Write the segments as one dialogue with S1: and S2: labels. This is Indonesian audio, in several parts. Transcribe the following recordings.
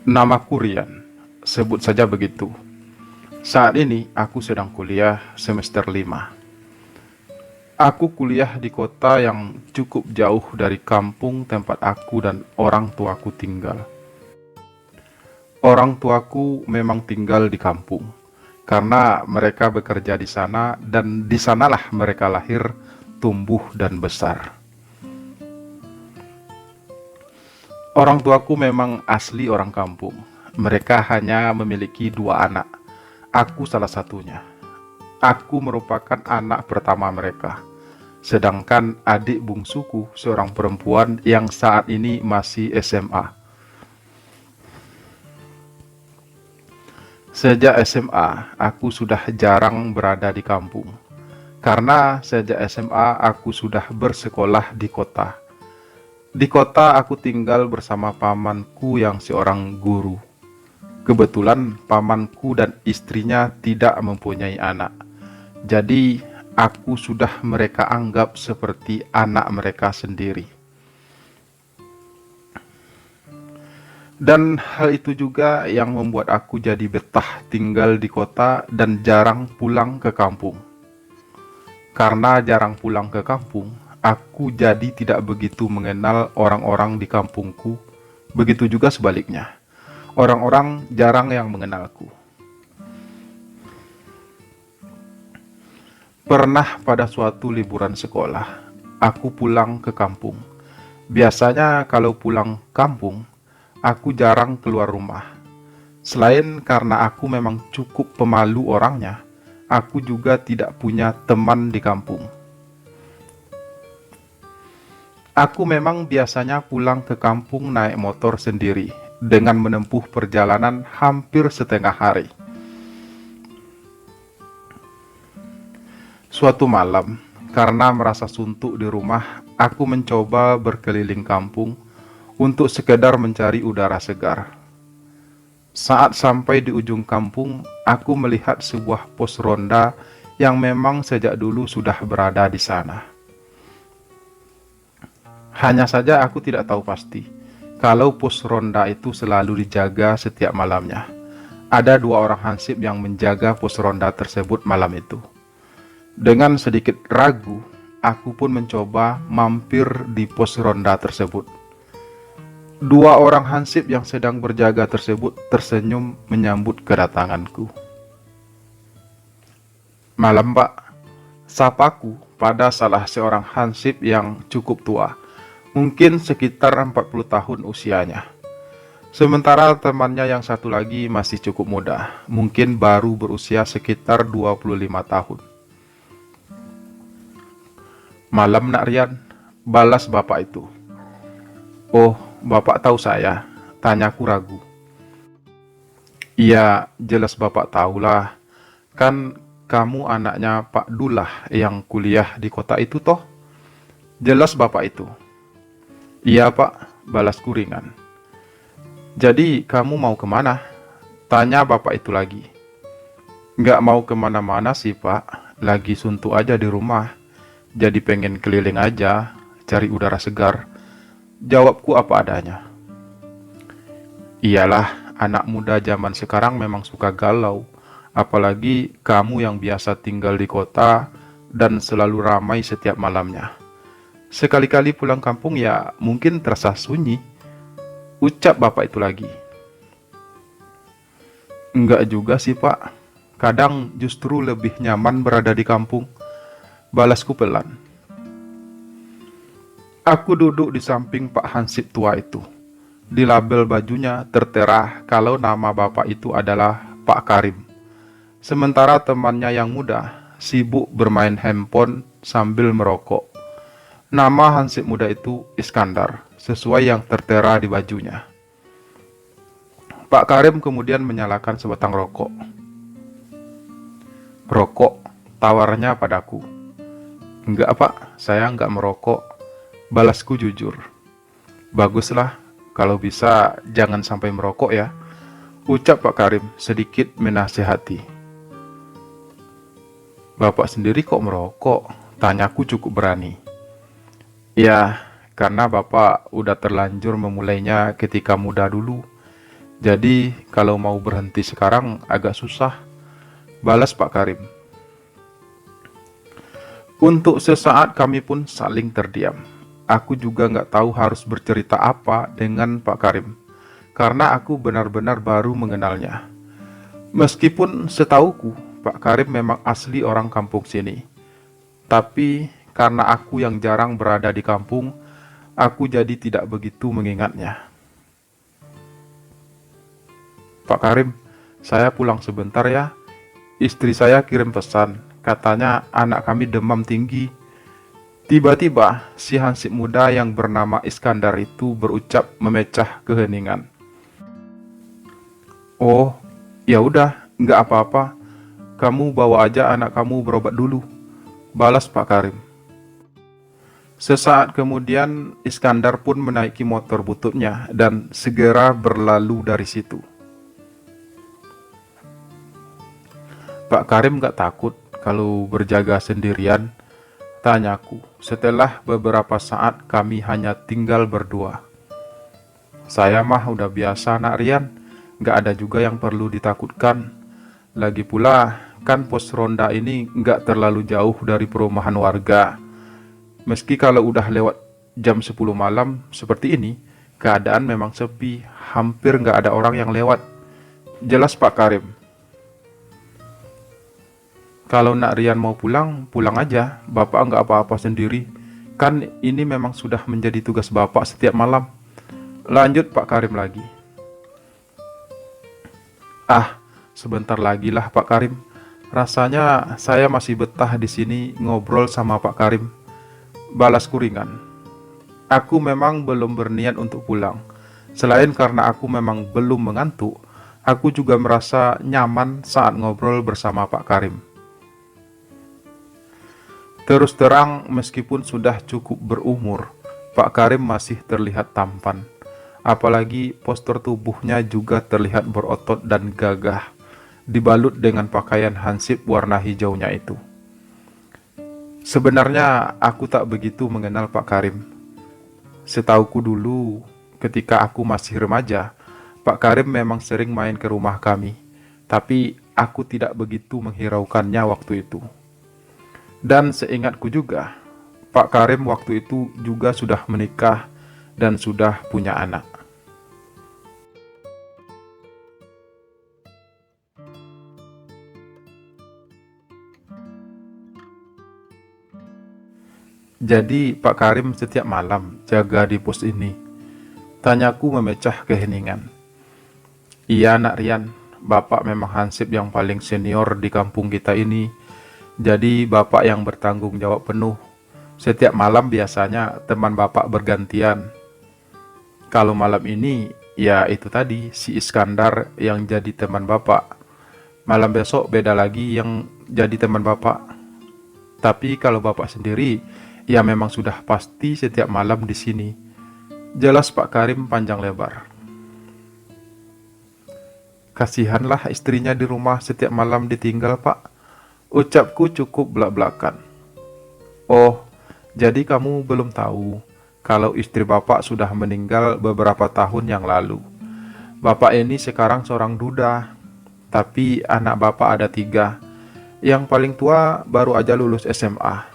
S1: Namaku Rian, sebut saja begitu. Saat ini aku sedang kuliah semester 5. Aku kuliah di kota yang cukup jauh dari kampung tempat aku dan orang tuaku tinggal. Orang tuaku memang tinggal di kampung karena mereka bekerja di sana dan di sanalah mereka lahir, tumbuh dan besar. Orang tuaku memang asli orang kampung. Mereka hanya memiliki 2 anak. Aku salah satunya. Aku merupakan anak pertama mereka. Sedangkan adik bungsuku seorang perempuan yang saat ini masih SMA. Sejak SMA, aku sudah jarang berada di kampung. Karena sejak SMA aku sudah bersekolah di kota. Di kota aku tinggal bersama pamanku yang seorang guru. Kebetulan pamanku dan istrinya tidak mempunyai anak. Jadi aku sudah mereka anggap seperti anak mereka sendiri. Dan hal itu juga yang membuat aku jadi betah tinggal di kota dan jarang pulang ke kampung. Karena jarang pulang ke kampung, aku jadi tidak begitu mengenal orang-orang di kampungku. Begitu juga sebaliknya. Orang-orang jarang yang mengenalku. Pernah pada suatu liburan sekolah, aku pulang ke kampung. Biasanya kalau pulang kampung, aku jarang keluar rumah. Selain karena aku memang cukup pemalu orangnya, aku juga tidak punya teman di kampung. Aku memang biasanya pulang ke kampung naik motor sendiri dengan menempuh perjalanan hampir setengah hari. Suatu malam, karena merasa suntuk di rumah, aku mencoba berkeliling kampung untuk sekedar mencari udara segar. Saat sampai di ujung kampung, aku melihat sebuah pos ronda yang memang sejak dulu sudah berada di sana. Hanya saja aku tidak tahu pasti kalau pos ronda itu selalu dijaga setiap malamnya. Ada 2 orang hansip yang menjaga pos ronda tersebut malam itu. Dengan sedikit ragu, aku pun mencoba mampir di pos ronda tersebut. 2 orang hansip yang sedang berjaga tersebut tersenyum menyambut kedatanganku. "Malam, Pak," sapaku pada salah seorang hansip yang cukup tua, mungkin sekitar 40 tahun usianya. Sementara temannya yang satu lagi masih cukup muda, mungkin baru berusia sekitar 25 tahun. "Malam, Nak Rian," balas bapak itu. "Oh, bapak tahu saya?" tanyaku ragu. "Iya, jelas bapak tahulah. Kan kamu anaknya Pak Dullah yang kuliah di kota itu toh?" Jelas bapak itu. "Iya, Pak," balasku ringan. "Jadi kamu mau kemana?" tanya bapak itu lagi. "Nggak mau kemana-mana sih, Pak. Lagi suntuk aja di rumah. Jadi pengen keliling aja, cari udara segar," jawabku apa adanya. "Iyalah, anak muda zaman sekarang memang suka galau. Apalagi kamu yang biasa tinggal di kota dan selalu ramai setiap malamnya. Sekali-kali pulang kampung ya mungkin terasa sunyi," ucap bapak itu lagi. "Enggak juga sih, Pak. Kadang justru lebih nyaman berada di kampung," balasku pelan. Aku duduk di samping Pak Hansip tua itu. Di label bajunya tertera kalau nama bapak itu adalah Pak Karim. Sementara temannya yang muda sibuk bermain handphone sambil merokok. Nama hansip muda itu Iskandar, sesuai yang tertera di bajunya. Pak Karim kemudian menyalakan sebatang rokok. "Rokok?" tawarnya padaku. "Enggak, Pak, saya enggak merokok," balasku jujur. "Baguslah, kalau bisa jangan sampai merokok ya," ucap Pak Karim sedikit menasihati. "Bapak sendiri kok merokok?" tanyaku cukup berani. "Ya, karena bapak udah terlanjur memulainya ketika muda dulu. Jadi kalau mau berhenti sekarang agak susah, balas Pak Karim. Untuk sesaat kami pun saling terdiam. Aku juga nggak tahu harus bercerita apa dengan Pak Karim, karena aku benar-benar baru mengenalnya. Meskipun setauku, Pak Karim memang asli orang kampung sini. Tapi karena aku yang jarang berada di kampung, aku jadi tidak begitu mengingatnya. Pak Karim, saya pulang sebentar ya. Istri saya kirim pesan, katanya anak kami demam tinggi. Tiba-tiba, si hansip muda yang bernama Iskandar itu berucap memecah keheningan. Oh, ya udah, nggak apa-apa. Kamu bawa aja anak kamu berobat dulu, balas Pak Karim. Sesaat kemudian, Iskandar pun menaiki motor bututnya dan segera berlalu dari situ. Pak Karim gak takut kalau berjaga sendirian, tanyaku setelah beberapa saat kami hanya tinggal berdua. Saya mah udah biasa nak Rian, gak ada juga yang perlu ditakutkan. Lagi pula, kan pos ronda ini gak terlalu jauh dari perumahan warga. Meski kalau udah lewat jam 10 malam seperti ini, keadaan memang sepi, hampir gak ada orang yang lewat. Jelas Pak Karim. Kalau Nak Rian mau pulang, pulang aja. Bapak nggak apa-apa sendiri. Kan ini memang sudah menjadi tugas Bapak setiap malam. Lanjut Pak Karim lagi. Ah, sebentar lagi lah Pak Karim. Rasanya saya masih betah di sini ngobrol sama Pak Karim. Balasku ringan. Aku memang belum berniat untuk pulang. Selain karena aku memang belum mengantuk, aku juga merasa nyaman saat ngobrol bersama Pak Karim. Terus terang, meskipun sudah cukup berumur, Pak Karim masih terlihat tampan. Apalagi postur tubuhnya juga terlihat berotot dan gagah, dibalut dengan pakaian hansip warna hijaunya itu. Sebenarnya aku tak begitu mengenal Pak Karim. Setauku dulu, ketika aku masih remaja, Pak Karim memang sering main ke rumah kami, tapi aku tidak begitu menghiraukannya waktu itu. Dan seingatku juga, Pak Karim waktu itu juga sudah menikah dan sudah punya anak. Jadi Pak Karim setiap malam jaga di pos ini. Tanyaku memecah keheningan. Iya Nak Rian, Bapak memang hansip yang paling senior di kampung kita ini. Jadi Bapak yang bertanggung jawab penuh. Setiap malam biasanya teman Bapak bergantian. Kalau malam ini, ya itu tadi, si Iskandar yang jadi teman Bapak. Malam besok beda lagi yang jadi teman Bapak. Tapi kalau Bapak sendiri, ya memang sudah pasti setiap malam di sini. Jelas Pak Karim panjang lebar. Kasihanlah istrinya di rumah setiap malam ditinggal Pak. Ucapku cukup belak-belakan. Oh, jadi kamu belum tahu kalau istri Bapak sudah meninggal beberapa tahun yang lalu. Bapak ini sekarang seorang duda, tapi anak Bapak ada 3. Yang paling tua baru aja lulus SMA,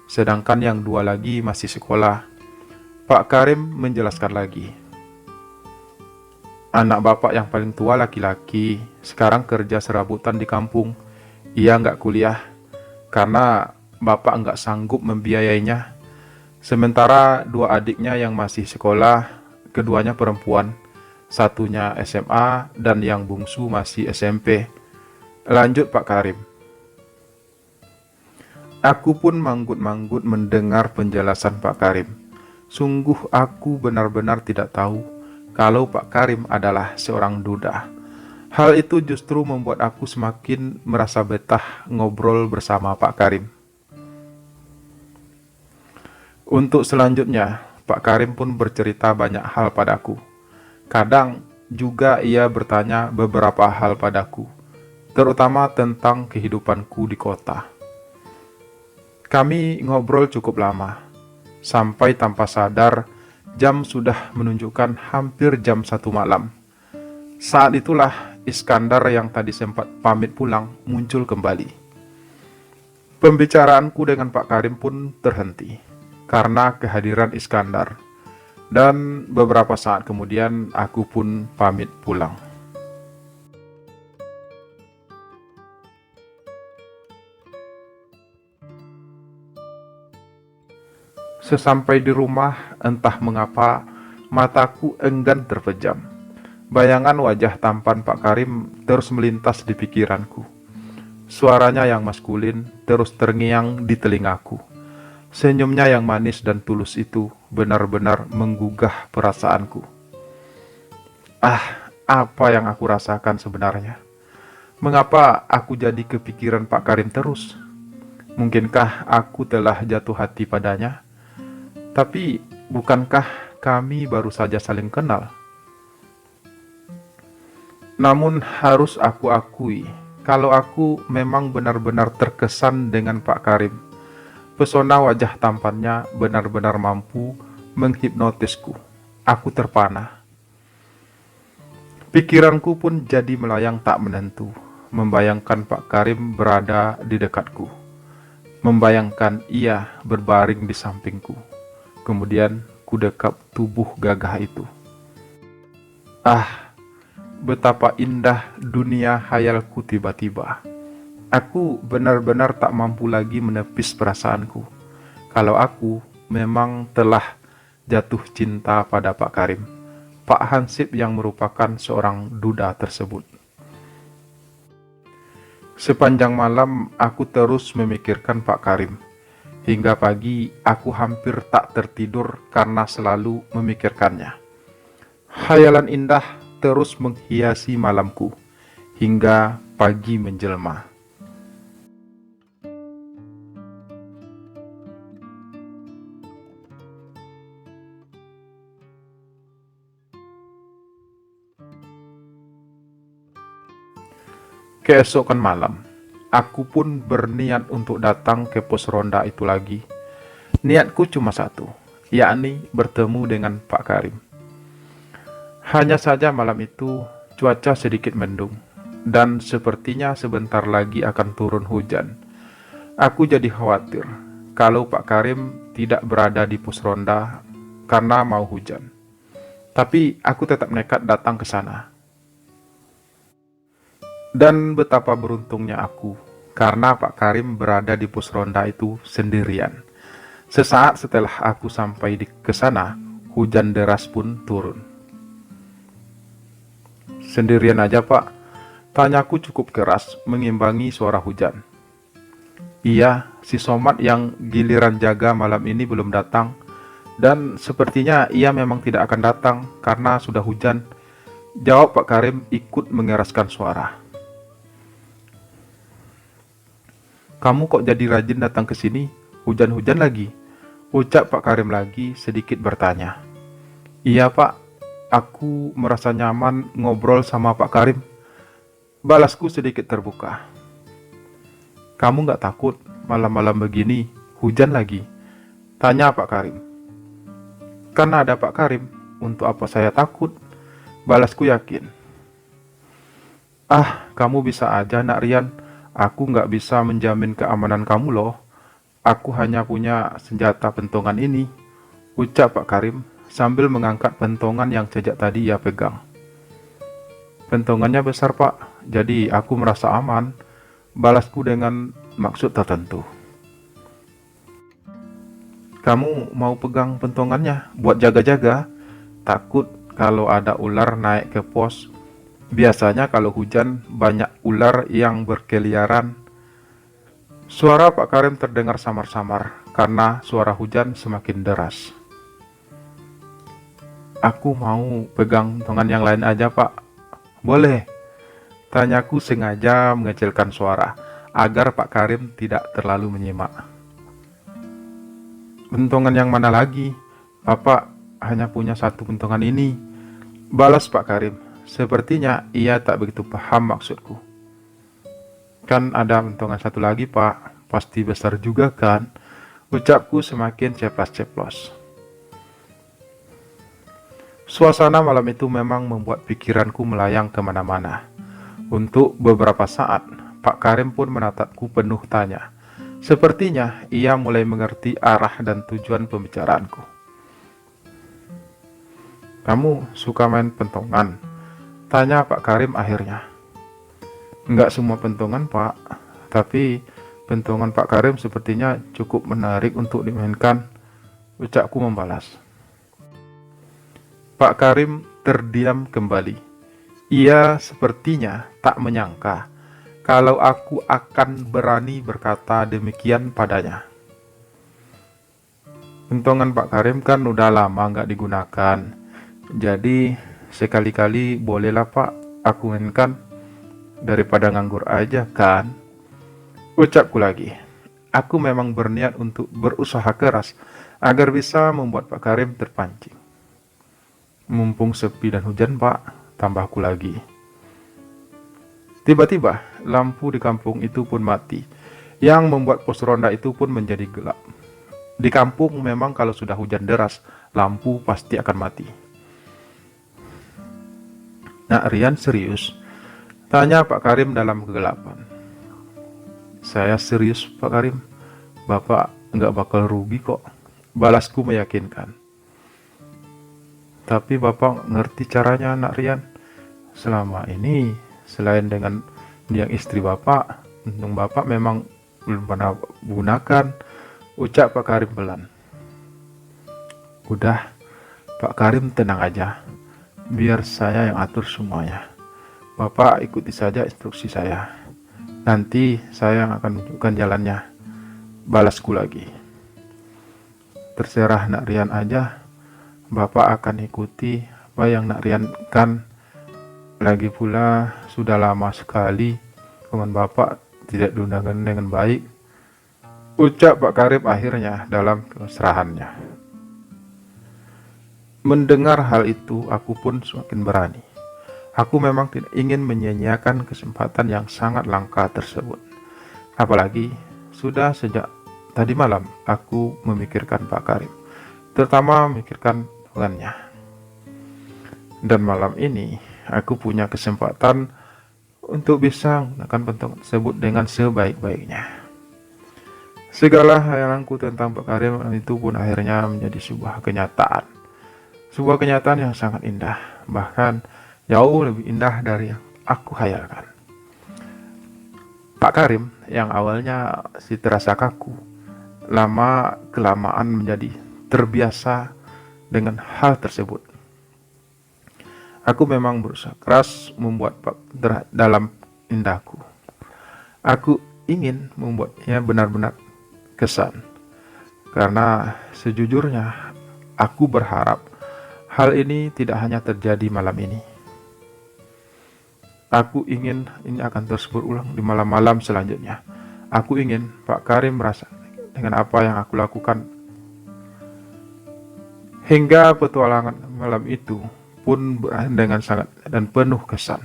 S1: sedangkan yang 2 lagi masih sekolah. Pak Karim menjelaskan lagi. Anak Bapak yang paling tua laki-laki, sekarang kerja serabutan di kampung. Ia nggak kuliah, karena Bapak nggak sanggup membiayainya. Sementara 2 adiknya yang masih sekolah, keduanya perempuan, satunya SMA dan yang bungsu masih SMP. Lanjut Pak Karim. Aku pun manggut-manggut mendengar penjelasan Pak Karim. Sungguh aku benar-benar tidak tahu kalau Pak Karim adalah seorang duda. Hal itu justru membuat aku semakin merasa betah ngobrol bersama Pak Karim. Untuk selanjutnya, Pak Karim pun bercerita banyak hal padaku. Kadang juga ia bertanya beberapa hal padaku, terutama tentang kehidupanku di kota. Kami ngobrol cukup lama, sampai tanpa sadar jam sudah menunjukkan hampir jam 1 malam. Saat itulah Iskandar yang tadi sempat pamit pulang muncul kembali. Pembicaraanku dengan Pak Karim pun terhenti karena kehadiran Iskandar. Dan beberapa saat kemudian aku pun pamit pulang. Sesampai di rumah, entah mengapa mataku enggan terpejam. Bayangan wajah tampan Pak Karim terus melintas di pikiranku. Suaranya yang maskulin terus terngiang di telingaku. Senyumnya yang manis dan tulus itu benar-benar menggugah perasaanku. Apa yang aku rasakan sebenarnya? Mengapa aku jadi kepikiran Pak Karim terus? Mungkinkah aku telah jatuh hati padanya? Tapi bukankah kami baru saja saling kenal? Namun harus aku akui, kalau aku memang benar-benar terkesan dengan Pak Karim. Pesona wajah tampannya benar-benar mampu menghipnotisku. Aku terpana. Pikiranku pun jadi melayang tak menentu, membayangkan Pak Karim berada di dekatku. Membayangkan ia berbaring di sampingku. Kemudian ku dekap tubuh gagah itu. Betapa indah dunia hayalku tiba-tiba. Aku benar-benar tak mampu lagi menepis perasaanku. Kalau aku memang telah jatuh cinta pada Pak Karim, Pak Hansip yang merupakan seorang duda tersebut. Sepanjang malam aku terus memikirkan Pak Karim. Hingga pagi aku hampir tak tertidur karena selalu memikirkannya. Hayalan indah terus menghiasi malamku hingga pagi menjelma. Keesokan malam, aku pun berniat untuk datang ke pos ronda itu lagi. Niatku cuma satu, yakni bertemu dengan Pak Karim. Hanya saja malam itu cuaca sedikit mendung, dan sepertinya sebentar lagi akan turun hujan. Aku jadi khawatir kalau Pak Karim tidak berada di pos ronda karena mau hujan. Tapi aku tetap nekat datang ke sana. Dan betapa beruntungnya aku, karena Pak Karim berada di pos ronda itu sendirian. Sesaat setelah aku sampai ke sana, hujan deras pun turun. Sendirian aja Pak? Tanyaku cukup keras mengimbangi suara hujan. Iya, si Somad yang giliran jaga malam ini belum datang. Dan sepertinya ia memang tidak akan datang karena sudah hujan. Jawab Pak Karim ikut mengeraskan suara. Kamu kok jadi rajin datang ke sini? Hujan-hujan lagi? Ucap Pak Karim lagi sedikit bertanya. Iya Pak, aku merasa nyaman ngobrol sama Pak Karim. Balasku sedikit terbuka. Kamu gak takut malam-malam begini hujan lagi? Tanya Pak Karim. Karena ada Pak Karim, untuk apa saya takut? Balasku yakin. Kamu bisa aja Nak Rian. Aku nggak bisa menjamin keamanan kamu loh. Aku hanya punya senjata pentongan ini, ucap Pak Karim sambil mengangkat pentongan yang sejak tadi ia pegang. Pentongannya besar Pak, jadi aku merasa aman, balasku dengan maksud tertentu. Kamu mau pegang pentongannya buat jaga-jaga? Takut kalau ada ular naik ke pos. Biasanya kalau hujan banyak ular yang berkeliaran. Suara Pak Karim terdengar samar-samar karena suara hujan semakin deras. Aku mau pegang pentongan yang lain aja Pak. Boleh? Tanyaku sengaja mengecilkan suara agar Pak Karim tidak terlalu menyimak. Pentongan yang mana lagi? Bapak hanya punya satu pentongan ini, balas Pak Karim. Sepertinya ia tak begitu paham maksudku. Kan ada pentongan satu lagi Pak, pasti besar juga kan? Ucapku semakin ceplas-ceplos. Suasana malam itu memang membuat pikiranku melayang kemana-mana. Untuk beberapa saat, Pak Karim pun menatapku penuh tanya. Sepertinya ia mulai mengerti arah dan tujuan pembicaraanku. "Kamu suka main pentongan?" tanya Pak Karim akhirnya. "Enggak semua pentongan, Pak. Tapi pentongan Pak Karim sepertinya cukup menarik untuk dimainkan," ucapku membalas. Pak Karim terdiam kembali. Ia sepertinya tak menyangka kalau aku akan berani berkata demikian padanya. Pentongan Pak Karim kan udah lama nggak digunakan. Jadi sekali-kali bolehlah Pak aku mainkan daripada nganggur aja kan. Ucapku lagi. Aku memang berniat untuk berusaha keras agar bisa membuat Pak Karim terpancing. "Mumpung sepi dan hujan Pak," tambahku lagi. Tiba-tiba lampu di kampung itu pun mati, yang membuat pos ronda itu pun menjadi gelap. Di kampung memang kalau sudah hujan deras, lampu pasti akan mati. "Nak Rian serius?" tanya Pak Karim dalam kegelapan. "Saya serius Pak Karim, Bapak nggak bakal rugi kok," balasku meyakinkan. "Tapi Bapak ngerti caranya Nak Rian. Selama ini selain dengan yang istri Bapak, untung Bapak memang belum pernah gunakan," ucap Pak Karim pelan. "Udah Pak Karim, tenang aja, biar saya yang atur semuanya. Bapak ikuti saja instruksi saya. Nanti saya yang akan menunjukkan jalannya," balasku lagi. "Terserah Nak Rian aja, Bapak akan ikuti apa yang Nak Rian kan. Lagi pula sudah lama sekali kawan Bapak tidak diundangkan dengan baik," ucap Pak Karim akhirnya dalam keserahannya. Mendengar hal itu, aku pun semakin berani. Aku memang tidak ingin menyia-nyiakan kesempatan yang sangat langka tersebut. Apalagi sudah sejak tadi malam aku memikirkan Pak Karim, terutama memikirkan hubungannya. Dan malam ini aku punya kesempatan untuk bisa menggunakan pentongan tersebut dengan sebaik-baiknya. Segala hayalanku tentang Pak Karim itu pun akhirnya menjadi sebuah kenyataan. Sebuah kenyataan yang sangat indah, bahkan jauh lebih indah dari yang aku hayalkan. Pak Karim yang awalnya si terasa kaku, lama kelamaan menjadi terbiasa dengan hal tersebut. Aku memang berusaha keras membuat dalam indahku. Aku ingin membuatnya benar-benar kesan. Karena sejujurnya aku berharap hal ini tidak hanya terjadi malam ini. Aku ingin ini akan terus berulang di malam-malam selanjutnya. Aku ingin Pak Karim merasa dengan apa yang aku lakukan. Hingga petualangan malam itu pun berakhir dengan sangat dan penuh kesan.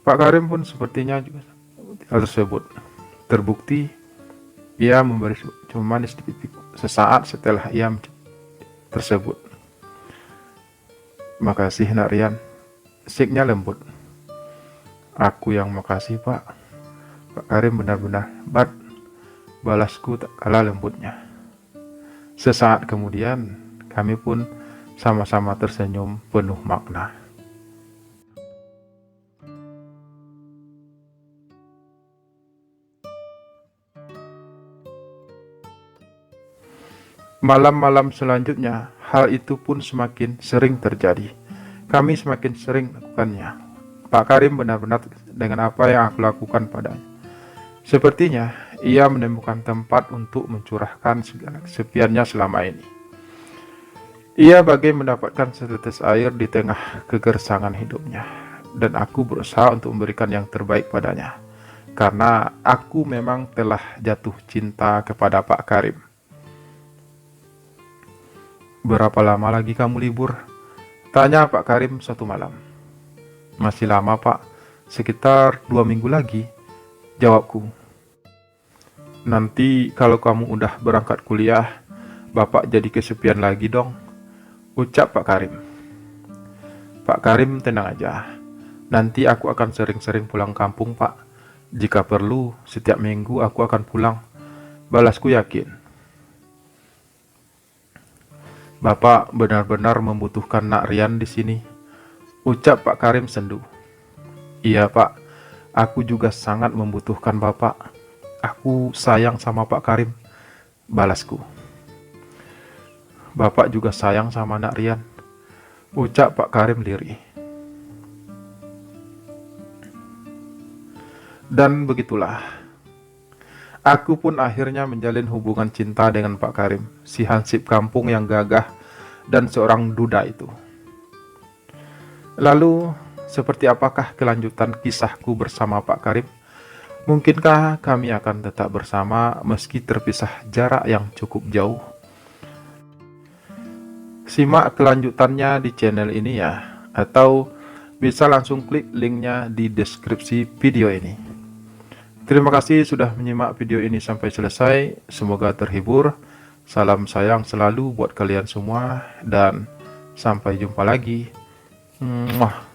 S1: Pak Karim pun sepertinya juga hal tersebut. Terbukti ia memberi cuma manis di pipi sesaat setelah ia tersebut. "Makasih Nak Rian," siknya lembut. "Aku yang makasih Pak. Pak Karim benar-benar hebat," balasku tak kalah lembutnya. Sesaat kemudian kami pun sama-sama tersenyum penuh makna. Malam-malam selanjutnya, hal itu pun semakin sering terjadi. Kami semakin sering melakukannya. Pak Karim benar-benar dengan apa yang aku lakukan padanya. Sepertinya ia menemukan tempat untuk mencurahkan segala kesepiannya selama ini. Ia bagai mendapatkan setetes air di tengah kegersangan hidupnya. Dan aku berusaha untuk memberikan yang terbaik padanya. Karena aku memang telah jatuh cinta kepada Pak Karim. "Berapa lama lagi kamu libur?" tanya Pak Karim suatu malam. "Masih lama Pak, sekitar 2 minggu lagi," jawabku. "Nanti kalau kamu udah berangkat kuliah, Bapak jadi kesepian lagi dong," ucap Pak Karim. Pak Karim tenang aja. Nanti aku akan sering-sering pulang kampung, Pak. Jika perlu, setiap minggu aku akan pulang. Balasku yakin. Bapak benar-benar membutuhkan Nak Rian di sini. Ucap Pak Karim sendu. Iya, Pak. Aku juga sangat membutuhkan Bapak. Aku sayang sama Pak Karim. Balasku. Bapak juga sayang sama Nak Rian. Ucap Pak Karim lirih. Dan begitulah, aku pun akhirnya menjalin hubungan cinta dengan Pak Karim, si hansip kampung yang gagah dan seorang duda itu. Lalu, seperti apakah kelanjutan kisahku bersama Pak Karim? Mungkinkah kami akan tetap bersama meski terpisah jarak yang cukup jauh? Simak kelanjutannya di channel ini ya, atau bisa langsung klik linknya di deskripsi video ini. Terima kasih sudah menyimak video ini sampai selesai. Semoga terhibur. Salam sayang selalu buat kalian semua dan sampai jumpa lagi. Mwah.